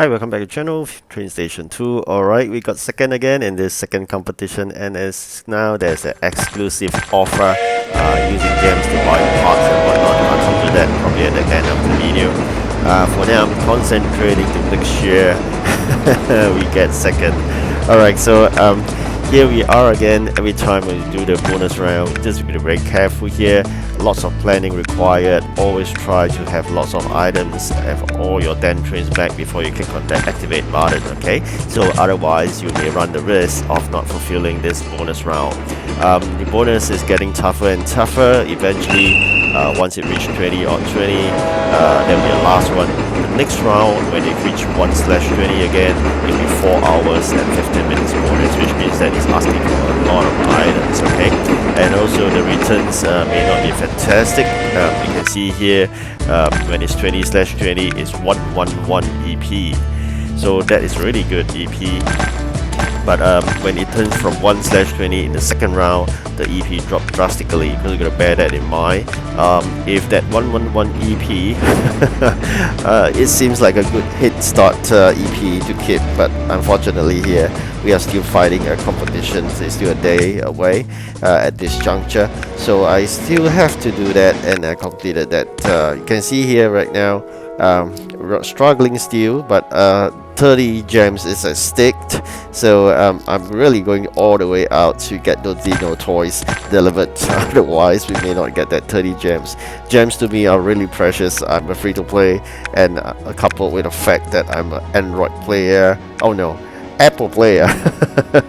Hi, welcome back to the channel, TrainStation 2. Alright, we got second again in this second competition, and as now there's an exclusive offer using gems to buy parts and whatnot. I'll come to that probably at the end of the video. For now, I'm concentrating to make sure we get second. Alright, so here we are again. Every time we do the bonus round, just be very careful here. Lots of planning required. Always try to have lots of items, have all your 10 trains back before you click on that activate button, okay? So otherwise you may run the risk of not fulfilling this bonus round. The bonus is getting tougher and tougher. Eventually, once it reaches 20 or 20, there'll be a last one. The next round, when it reach 1/20 again, it'll be 4 hours and 15 minutes bonus, which means that it's asking for a lot of items, okay? And also the returns may not be fantastic. You can see here, when it's 20/20, it's 111 EP. So that is really good EP. But when it turns from 1/20 in the second round, the EP dropped drastically, because you gotta bear that in mind. If that 111 EP, it seems like a good hit start EP to keep, but unfortunately here we are still fighting a competition. It's still a day away at this juncture, so I still have to do that, and I completed that. You can see here right now, struggling still, but 30 gems is at stake, so I'm really going all the way out to get those Dino toys delivered. Otherwise we may not get that 30 gems. Gems to me are really precious. I'm a free-to-play, and coupled with the fact that I'm an Android player, oh no, Apple player.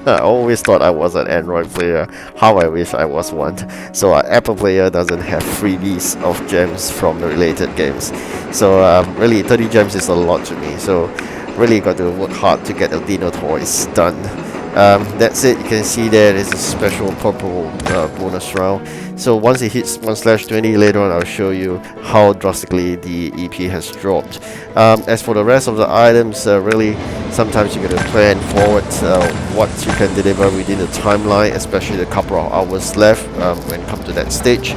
I always thought I was an Android player. How I wish I was one. So an Apple player doesn't have freebies of gems from the related games. So really 30 gems is a lot to me. So really got to work hard to get the Dino toys done. That's it. You can see there's a special purple bonus round. So once it hits 1/20, later on I'll show you how drastically the EP has dropped. As for the rest of the items, really sometimes you gotta plan forward what you can deliver within the timeline, especially the couple of hours left when it comes to that stage.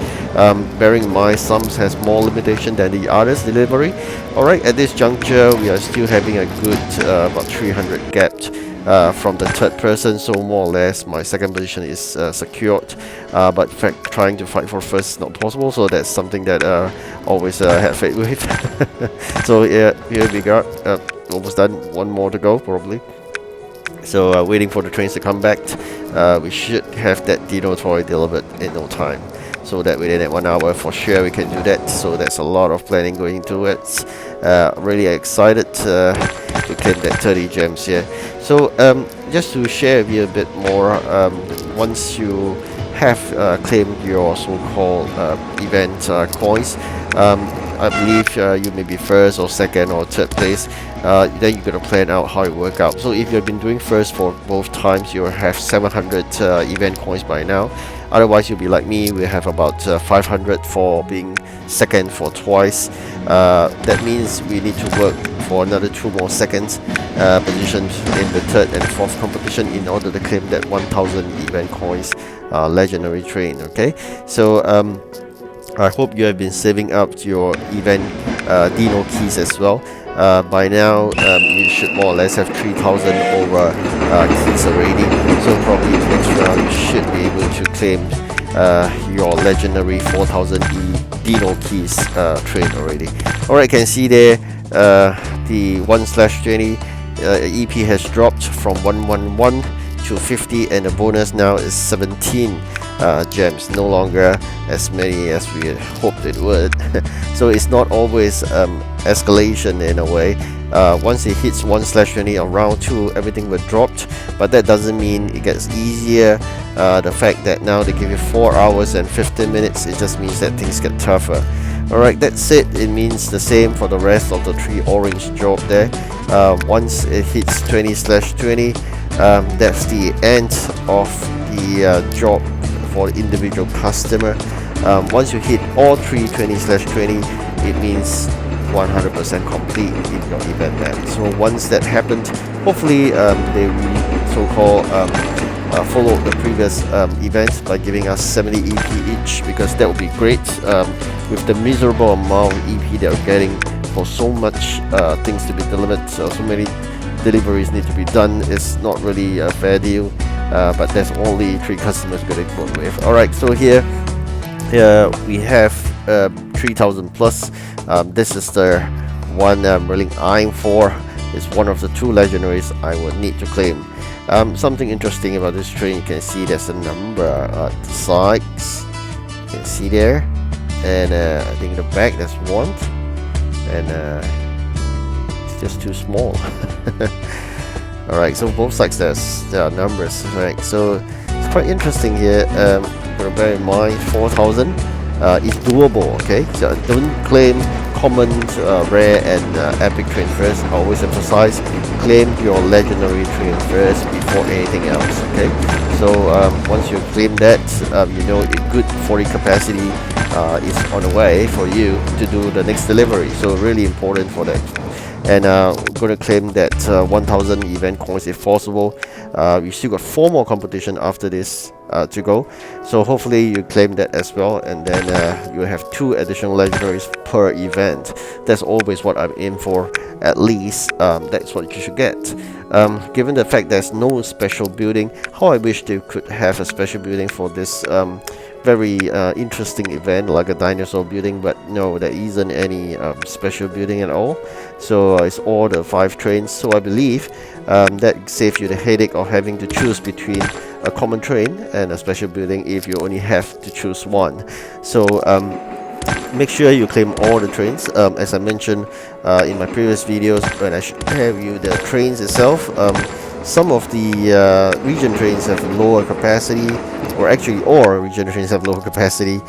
Bearing in mind, some has more limitation than the others delivery. Alright, at this juncture we are still having a good about 300 gap from the third person, so more or less my second position is secured, but in fact trying to fight for first is not possible, so that's something that always had faith with. So here we got almost done, one more to go probably. So waiting for the trains to come back. We should have that Dino toy delivered in no time, so that within that 1 hour for sure we can do that. So that's a lot of planning going into it. Really excited to claim that 30 gems here. So just to share with you a bit more, once you have claimed your so-called event coins, I believe you may be first or second or third place, then you gotta plan out how it work out. So if you've been doing first for both times, you'll have 700 event coins by now. Otherwise you'll be like me, we have about 500 for being second for twice. That means we need to work for another 2 more seconds positions in the third and fourth competition in order to claim that 1000 event coins legendary train, okay? So I hope you have been saving up your event Dino keys as well. By now you should more or less have 3000 over keys already, so probably the next round you should be able to claim your legendary 4000 Dino keys train already. Alright, you can see there the 1/20 EP has dropped from 111 to 50, and the bonus now is 17 gems, no longer as many as we had hoped it would. So it's not always escalation in a way. Once it hits 1/20 on round 2, everything will drop, but that doesn't mean it gets easier. The fact that now they give you 4 hours and 15 minutes, it just means that things get tougher. Alright, that's it. It means the same for the rest of the 3 orange drop there. Once it hits 20/20, that's the end of the job for the individual customer. Once you hit all 3 20/20, it means 100% complete in your event map. So once that happened, hopefully they so-called follow the previous event by giving us 70 EP each, because that would be great. With the miserable amount of EP that we're getting for so much things to be delivered, so many deliveries need to be done. It's not really a fair deal, but there's only 3 customers going to work with. Alright, so here we have 3000 plus. This is the one I'm really eyeing for. It's one of the 2 legendaries I would need to claim. Something interesting about this train, you can see there's a number at the sides. You can see there, and I think in the back there's 1, and it's just too small. Alright, so both sides there are numbers. Right, so it's quite interesting here. Gotta bear in mind 4000 is doable. Okay, so don't claim common, rare, and epic train first. I always emphasize, claim your legendary train first before anything else. Okay, so once you claim that, you know a good 40 capacity is on the way for you to do the next delivery. So really important for that. And we're going to claim that 1000 event coins if possible. We still got 4 more competition after this to go, so hopefully you claim that as well, and then you have 2 additional legendaries per event. That's always what I'm in for, at least. That's what you should get. Given the fact there's no special building, how I wish they could have a special building for this very interesting event like a dinosaur building, but no, there isn't any special building at all. So it's all the 5 trains. So I believe that saves you the headache of having to choose between a common train and a special building if you only have to choose one. So make sure you claim all the trains. As I mentioned in my previous videos, when I share with you the trains itself, some of the region trains have lower capacity, or actually all region trains have lower capacity,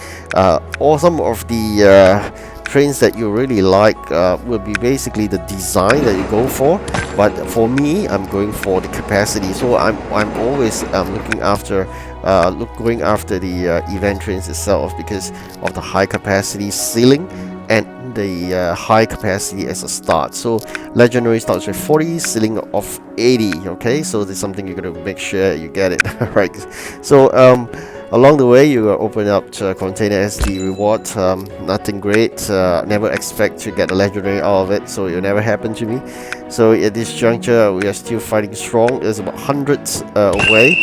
or some of the trains that you really like will be basically the design that you go for. But for me, I'm going for the capacity, so I'm always going after the event trains itself because of the high capacity ceiling and the high capacity as a start. So legendary starts with 40, ceiling of 80. Okay, so there's something you're gonna make sure you get it. Right, so along the way you open up container SD reward. Nothing great, never expect to get a legendary out of it, so it'll never happen to me. So at this juncture we are still fighting strong. It's about 100 away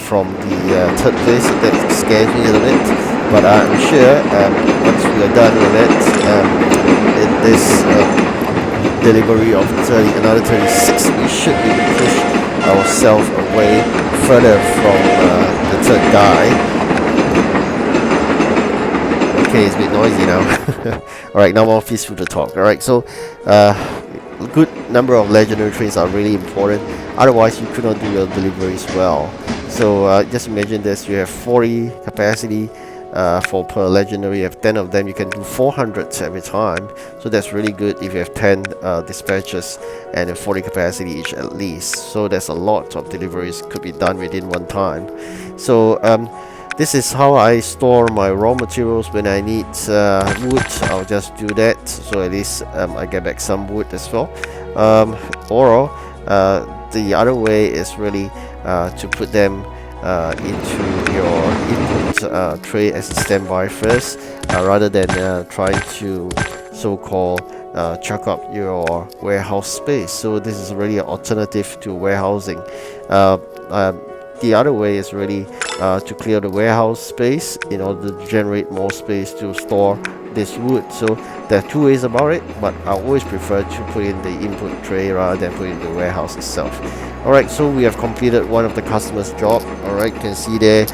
from the 3rd place. That scares me a little bit, but I'm sure once we are done with it, in this delivery of another 36, we should be able to push ourselves away further from the 3rd guy. Okay, it's a bit noisy now. Alright, now more peaceful to talk. Alright, so a good number of legendary trains are really important, otherwise you could not do your deliveries well. So just imagine this, you have 40 capacity for per legendary. You have 10 of them, you can do 400 every time, so that's really good if you have 10 dispatches and a 40 capacity each at least. So there's a lot of deliveries could be done within one time. So this is how I store my raw materials. When I need wood, I'll just do that, so at least I get back some wood as well. Or the other way is really to put them into your input tray as a standby first, rather than trying to so-called chuck up your warehouse space. So this is really an alternative to warehousing. The other way is really to clear the warehouse space in order to generate more space to store this wood. So there are 2 ways about it, but I always prefer to put in the input tray rather than put in the warehouse itself. Alright, so we have completed one of the customer's job. Alright, you can see there,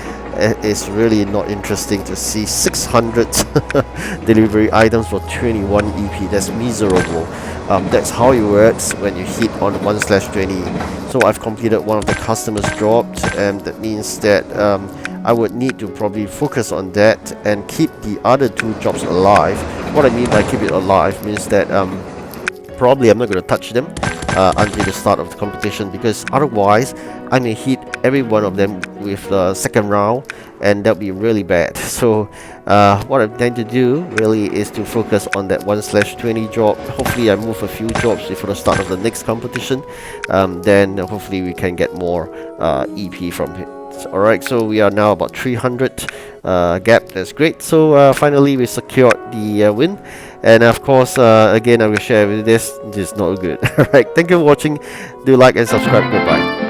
it's really not interesting to see 600 delivery items for 21 EP. That's miserable. That's how it works when you hit on 1/20. So I've completed one of the customer's jobs, and that means that I would need to probably focus on that and keep the other 2 jobs alive. What I mean by keep it alive means that probably I'm not going to touch them until the start of the competition, because otherwise I may hit every one of them with the 2nd round, and that'll be really bad. So what I intend to do really is to focus on that 1/20 job. Hopefully I move a few jobs before the start of the next competition, then hopefully we can get more EP from it. Alright, so we are now about 300 gap. That's great. So finally we secured the win, And of course, again, I will share with this. This is not good. Alright, thank you for watching. Do like and subscribe. Goodbye.